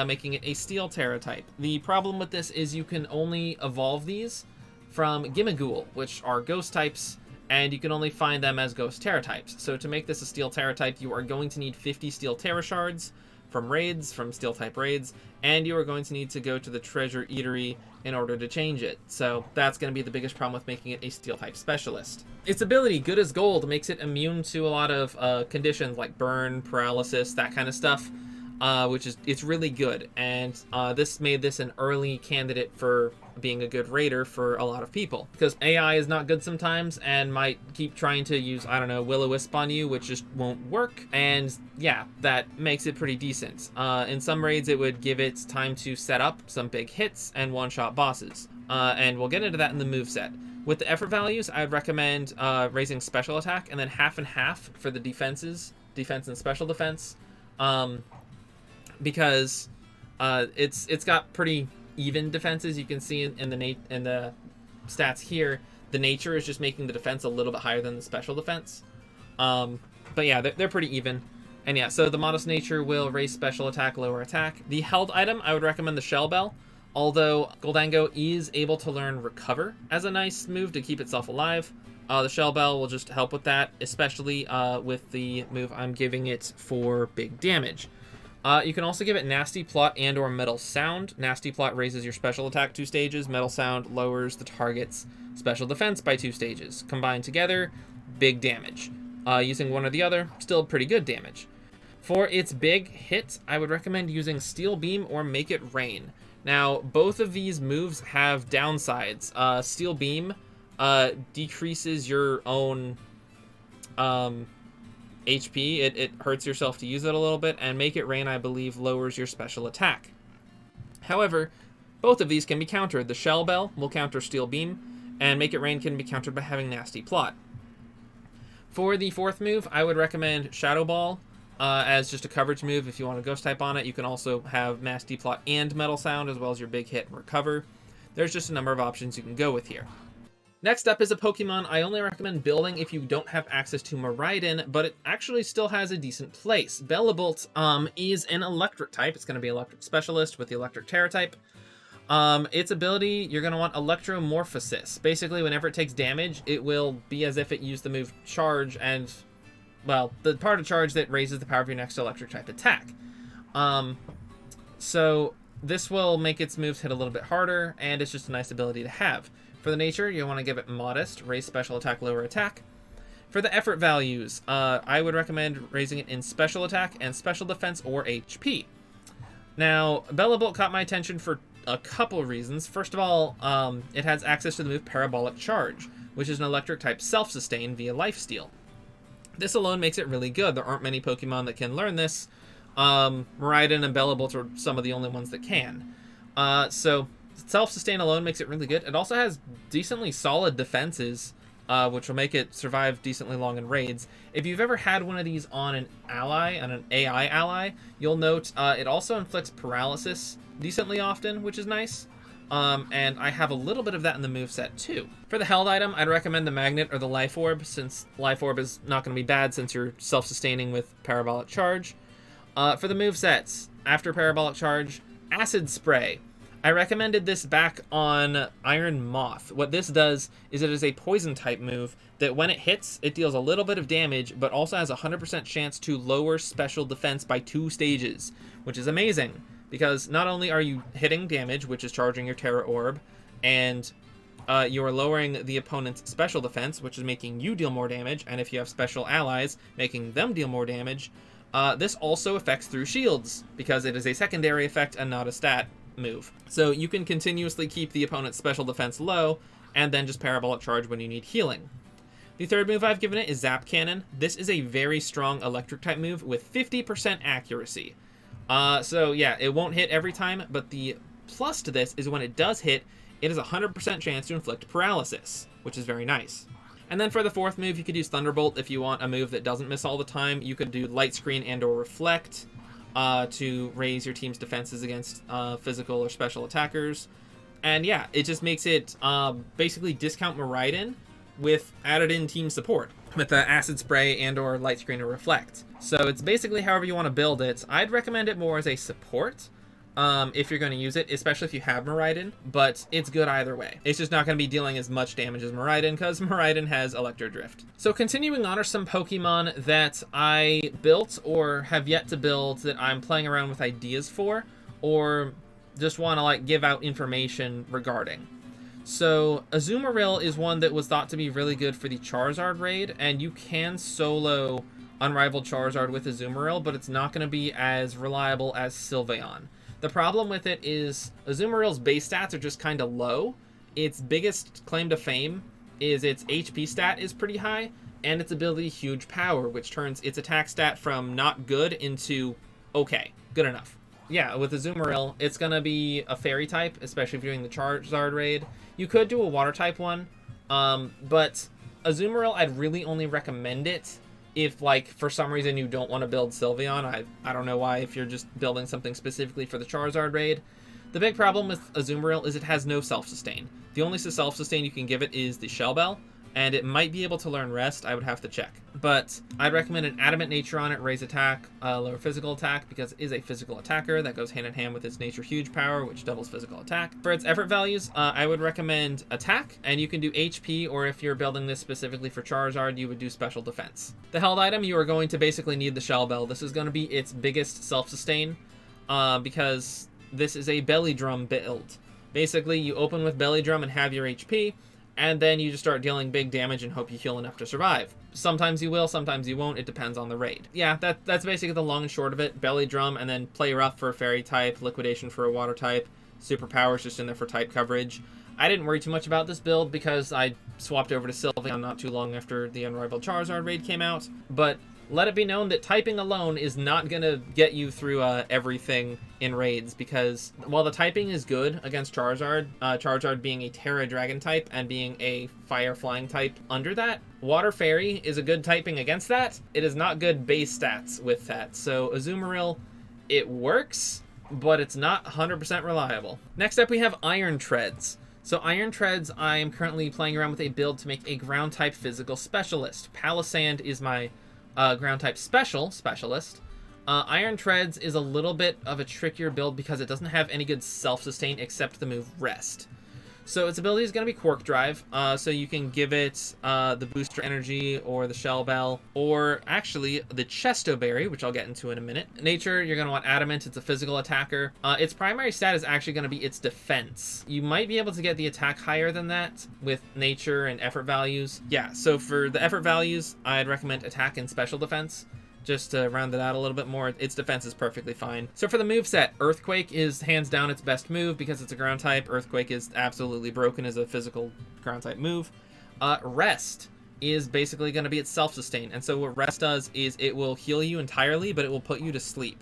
making it a Steel Terra type. The problem with this is you can only evolve these from Gimmighoul, which are Ghost types, and you can only find them as Ghost Terra types. So to make this a Steel Terra type, you are going to need 50 Steel Terra shards from raids, from Steel type raids, and you are going to need to go to the Treasure Eatery in order to change it. So that's going to be the biggest problem with making it a Steel type specialist. Its ability, Good as Gold, makes it immune to a lot of conditions like burn, paralysis, that kind of stuff, it's really good. And this made this an early candidate for being a good raider for a lot of people, because AI is not good sometimes and might keep trying to use, I don't know, Will-O-Wisp on you, which just won't work. And yeah, that makes it pretty decent. In some raids, it would give it time to set up some big hits and one-shot bosses. And we'll get into that in the moveset. With the effort values, I'd recommend raising special attack and then half and half for the defense and special defense. because it's got pretty even defenses. You can see in the stats here, the nature is just making the defense a little bit higher than the special defense. But yeah, they're pretty even. And yeah, so the modest nature will raise special attack, lower attack. The held item, I would recommend the Shell Bell, although Gholdengo is able to learn Recover as a nice move to keep itself alive. The Shell Bell will just help with that, especially with the move I'm giving it for big damage. You can also give it Nasty Plot and or Metal Sound. Nasty Plot raises your special attack 2 stages. Metal Sound lowers the target's special defense by 2 stages. Combined together, big damage. Using one or the other, still pretty good damage. For its big hit, I would recommend using Steel Beam or Make It Rain. Now, both of these moves have downsides. Steel Beam decreases your own HP. It hurts yourself to use it a little bit, and Make It Rain, I believe, lowers your special attack. However, both of these can be countered. The Shell Bell will counter Steel Beam, and Make It Rain can be countered by having Nasty Plot. For the 4th move, I would recommend Shadow Ball as just a coverage move. If you want a Ghost type on it, you can also have Nasty Plot and Metal Sound, as well as your big hit and Recover. There's just a number of options you can go with here. Next up is a Pokemon I only recommend building if you don't have access to Miraidon, but it actually still has a decent place. Bellibolt is an electric type. It's going to be electric specialist with the electric Terra type. Its ability, you're going to want Electromorphosis. Basically, whenever it takes damage, it will be as if it used the move Charge and, well, the part of Charge that raises the power of your next electric type attack. So this will make its moves hit a little bit harder, and it's just a nice ability to have. For the nature, you want to give it Modest, raise special attack, lower attack. For the effort values, I would recommend raising it in special attack and special defense or HP. Now, Bellibolt caught my attention for a couple of reasons. First of all, it has access to the move Parabolic Charge, which is an electric type self-sustain via lifesteal. This alone makes it really good. There aren't many Pokemon that can learn this. Miraidon and Bellibolt are some of the only ones that can. So self-sustain alone makes it really good. It also has decently solid defenses, which will make it survive decently long in raids. If you've ever had one of these on an ally, on an AI ally, you'll note it also inflicts paralysis decently often, which is nice. And I have a little bit of that in the moveset too. For the held item, I'd recommend the Magnet or the Life Orb, since Life Orb is not going to be bad since you're self-sustaining with Parabolic Charge. For the movesets, after Parabolic Charge, Acid Spray. I recommended this back on Iron Moth. What this does is it is a poison type move that when it hits, it deals a little bit of damage, but also has a 100% chance to lower special defense by 2 stages, which is amazing. Because not only are you hitting damage, which is charging your Terra Orb, and you are lowering the opponent's special defense, which is making you deal more damage, and if you have special allies, making them deal more damage, this also affects through shields, because it is a secondary effect and not a stat move. So you can continuously keep the opponent's special defense low, and then just Parabolic Charge when you need healing. The 3rd move I've given it is Zap Cannon. This is a very strong electric type move with 50% accuracy. So yeah, it won't hit every time, but the plus to this is when it does hit, it has a 100% chance to inflict paralysis, which is very nice. And then for the 4th move, you could use Thunderbolt if you want a move that doesn't miss all the time. You could do Light Screen and or Reflect to raise your team's defenses against physical or special attackers. And yeah, it just makes it basically discount Miraidon with added in team support with the Acid Spray and or Light Screen or Reflect. So it's basically however you want to build it. I'd recommend it more as a support if you're going to use it, especially if you have Miraidon, but it's good either way. It's just not going to be dealing as much damage as Miraidon because Miraidon has Electro Drift. So continuing on are some Pokemon that I built or have yet to build that I'm playing around with ideas for, or just want to like give out information regarding. So Azumarill is one that was thought to be really good for the Charizard raid, and you can solo Unrivaled Charizard with Azumarill, but it's not going to be as reliable as Sylveon. The problem with it is Azumarill's base stats are just kind of low. Its biggest claim to fame is its HP stat is pretty high, and its ability Huge Power, which turns its attack stat from not good into okay, good enough. Yeah, with Azumarill, it's going to be a Fairy type, especially if you're doing the Charizard raid. You could do a Water type one, but Azumarill, I'd really only recommend it if, like, for some reason you don't want to build Sylveon, I don't know why, if you're just building something specifically for the Charizard raid. The big problem with Azumarill is it has no self-sustain. The only self-sustain you can give it is the Shell Bell, and it might be able to learn Rest. I would have to check. But I'd recommend an Adamant Nature on it, raise attack, lower physical attack, because it is a physical attacker. That goes hand in hand with its Nature Huge power, which doubles physical attack. For its effort values, I would recommend attack, and you can do HP, or if you're building this specifically for Charizard, you would do special defense. The held item, you are going to basically need the Shell Bell. This is going to be its biggest self-sustain, because this is a Belly Drum build. Basically, you open with Belly Drum and have your HP, and then you just start dealing big damage and hope you heal enough to survive. Sometimes you will, sometimes you won't. It depends on the raid. Yeah, that's basically the long and short of it. Belly Drum, and then Play Rough for a Fairy type, Liquidation for a Water type, Superpowers just in there for type coverage. I didn't worry too much about this build because I swapped over to Sylveon not too long after the Unrivaled Charizard raid came out, but let it be known that typing alone is not going to get you through everything in raids, because while the typing is good against Charizard, Charizard being a Terra Dragon type and being a Fire Flying type under that, Water Fairy is a good typing against that. It is not good base stats with that. So Azumarill, it works, but it's not 100% reliable. Next up we have Iron Treads. So Iron Treads, I am currently playing around with a build to make a ground type physical specialist. Palossand is my ground type specialist. Iron Treads is a little bit of a trickier build because it doesn't have any good self-sustain except the move Rest. So its ability is going to be Quark Drive, so you can give it the Booster Energy or the Shell Bell, or actually the Chesto Berry, which I'll get into in a minute. Nature, you're going to want Adamant. It's a physical attacker. Its primary stat is actually going to be its defense. You might be able to get the attack higher than that with Nature and effort values. Yeah, so for the effort values, I'd recommend attack and special defense. Just to round it out a little bit more, its defense is perfectly fine. So for the moveset, Earthquake is hands down its best move because it's a ground type. Earthquake is absolutely broken as a physical ground type move. Rest is basically going to be its self-sustain. And so what Rest does is it will heal you entirely, but it will put you to sleep.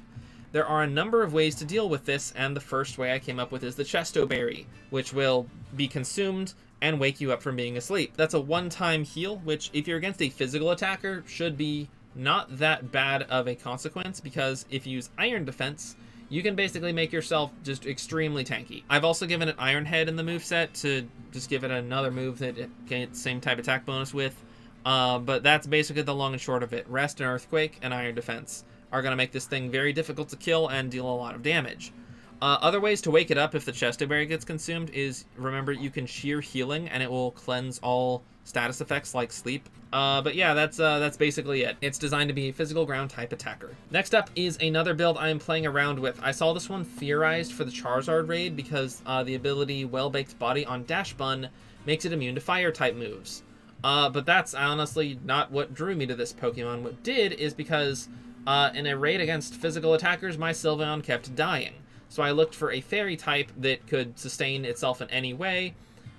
There are a number of ways to deal with this, and the first way I came up with is the Chesto Berry, which will be consumed and wake you up from being asleep. That's a one-time heal, which if you're against a physical attacker should be not that bad of a consequence, because if you use Iron Defense, you can basically make yourself just extremely tanky. I've also given it Iron Head in the moveset to just give it another move that it gets same type attack bonus with. But that's basically the long and short of it. Rest and Earthquake and Iron Defense are going to make this thing very difficult to kill and deal a lot of damage. Other ways to wake it up if the Chesto Berry gets consumed is, remember, you can sheer healing and it will cleanse all status effects like sleep. But yeah, that's basically it. It's designed to be a physical ground type attacker. Next up is another build I am playing around with. I saw this one theorized for the Charizard raid because the ability Well-Baked Body on Dachsbun makes it immune to fire type moves. But that's honestly not what drew me to this Pokemon. What did is because in a raid against physical attackers, my Sylveon kept dying. So I looked for a fairy type that could sustain itself in any way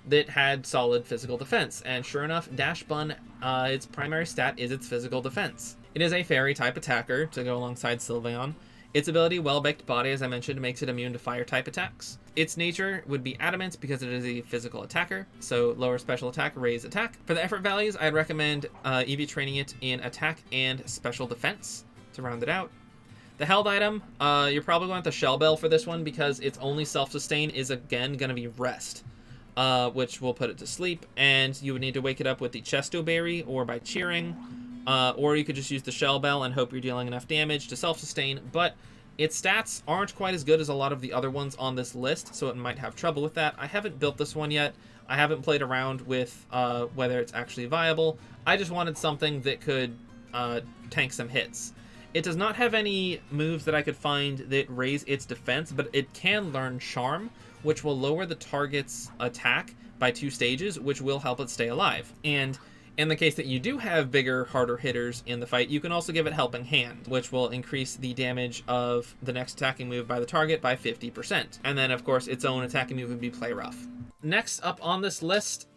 that had solid physical defense. And sure enough, Dachsbun, its primary stat is its physical defense. It is a fairy type attacker to go alongside Sylveon. Its ability, Well-Baked Body, as I mentioned, makes it immune to fire type attacks. Its nature would be Adamant because it is a physical attacker, so lower special attack, raise attack. For the effort values, I'd recommend EV training it in attack and special defense to round it out. The held item, you're probably going to want the Shell Bell for this one because its only self-sustain is again going to be Rest, which will put it to sleep, and you would need to wake it up with the Chesto Berry or by cheering, or you could just use the Shell Bell and hope you're dealing enough damage to self-sustain, but its stats aren't quite as good as a lot of the other ones on this list, so it might have trouble with that. I haven't built this one yet. I haven't played around with whether it's actually viable. I just wanted something that could tank some hits. It does not have any moves that I could find that raise its defense, but it can learn Charm, which will lower the target's attack by 2 stages, which will help it stay alive. And in the case that you do have bigger, harder hitters in the fight, you can also give it Helping Hand, which will increase the damage of the next attacking move by the target by 50%. And then, of course, its own attacking move would be Play Rough. Next up on this list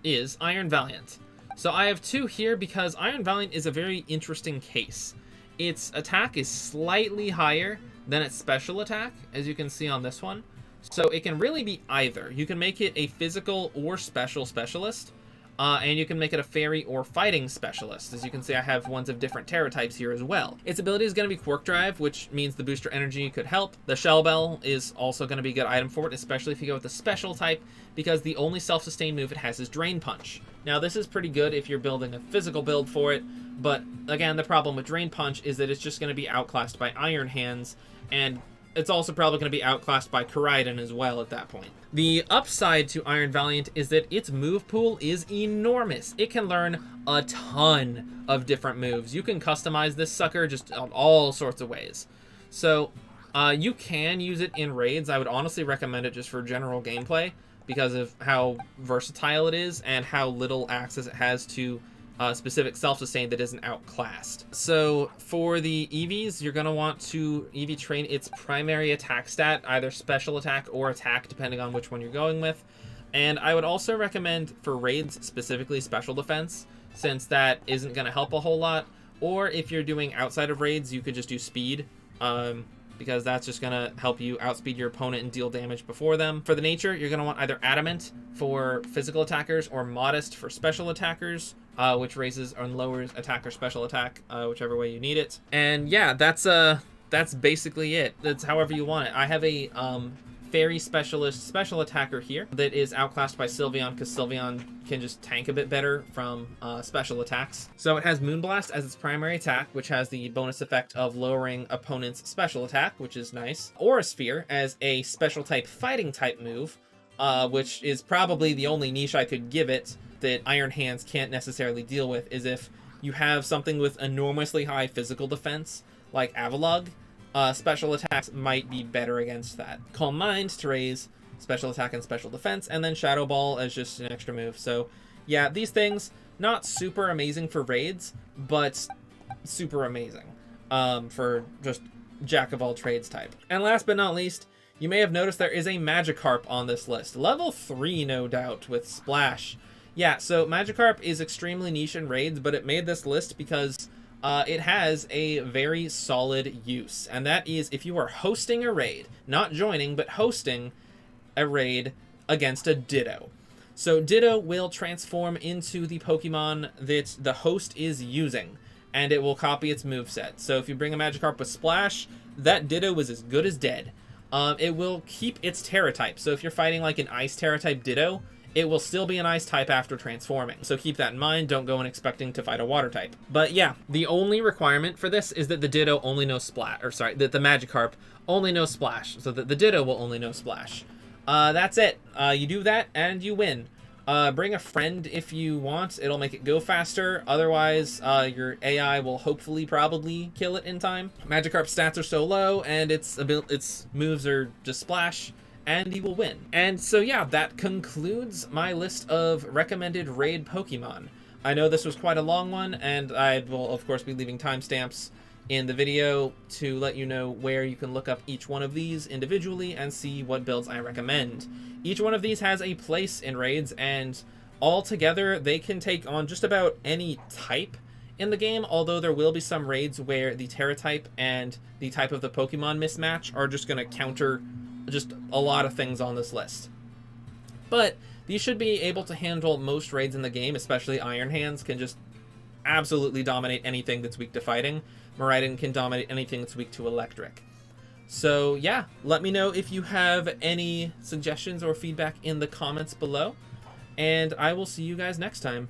is Iron Valiant. So I have 2 here because Iron Valiant is a very interesting case. Its attack is slightly higher than its special attack, as you can see on this one. So it can really be either. You can make it a physical or special specialist. and you can make it a fairy or fighting specialist. As you can see, I have ones of different Terra types here as well. Its ability is going to be Quirk Drive, which means the booster energy could help. The Shell Bell is also going to be a good item for it, especially if you go with the special type, because the only self-sustained move it has is Drain Punch. Now, this is pretty good if you're building a physical build for it, but again, the problem with Drain Punch is that it's just going to be outclassed by Iron Hands, and it's also probably going to be outclassed by Koraidon as well at that point. The upside to Iron Valiant is that its move pool is enormous. It can learn a ton of different moves. You can customize this sucker just in all sorts of ways. So you can use it in raids. I would honestly recommend it just for general gameplay because of how versatile it is and how little access it has to specific self-sustain that isn't outclassed. So for the EVs, you're going to want to EV train its primary attack stat, either special attack or attack, depending on which one you're going with. And I would also recommend for raids, specifically special defense, since that isn't going to help a whole lot. Or if you're doing outside of raids, you could just do speed, because that's just going to help you outspeed your opponent and deal damage before them. For the nature, you're going to want either Adamant for physical attackers or Modest for special attackers, which raises and lowers attack or special attack, whichever way you need it. And yeah, that's basically it. That's however you want it. I have a Fairy Specialist special attacker here that is outclassed by Sylveon because Sylveon can just tank a bit better from special attacks. So it has Moonblast as its primary attack, which has the bonus effect of lowering opponent's special attack, which is nice. Aura Sphere as a special type fighting type move, which is probably the only niche I could give it that Iron Hands can't necessarily deal with, is if you have something with enormously high physical defense, like Avalugg, special attacks might be better against that. Calm Mind to raise special attack and special defense, and then Shadow Ball as just an extra move. So yeah, these things, not super amazing for raids, but super amazing for just jack of all trades type. And last but not least, you may have noticed there is a Magikarp on this list. Level 3, no doubt, with Splash. Yeah, so Magikarp is extremely niche in raids, but it made this list because it has a very solid use. And that is if you are hosting a raid, not joining, but hosting a raid against a Ditto. So Ditto will transform into the Pokemon that the host is using, and it will copy its moveset. So if you bring a Magikarp with Splash, that Ditto is as good as dead. It will keep its Terra type. So if you're fighting like an Ice Terra type Ditto, it will still be an Ice type after transforming. So keep that in mind. Don't go in expecting to fight a Water type. But yeah, the only requirement for this is that the Ditto only knows Splash. Or sorry, that the Magikarp only knows Splash. So that the Ditto will only know Splash. That's it. You do that and you win. Bring a friend if you want. It'll make it go faster. Otherwise, your AI will hopefully probably kill it in time. Magikarp's stats are so low and its moves are just Splash, and he will win. And so yeah, that concludes my list of recommended raid Pokemon. I know this was quite a long one, and I will of course be leaving timestamps in the video to let you know where you can look up each one of these individually and see what builds I recommend. Each one of these has a place in raids, and all together they can take on just about any type in the game, although there will be some raids where the Terra type and the type of the Pokemon mismatch are just going to counter just a lot of things on this list. But these should be able to handle most raids in the game, especially Iron Hands can just absolutely dominate anything that's weak to fighting. Miraidon can dominate anything that's weak to electric. So yeah, let me know if you have any suggestions or feedback in the comments below, and I will see you guys next time.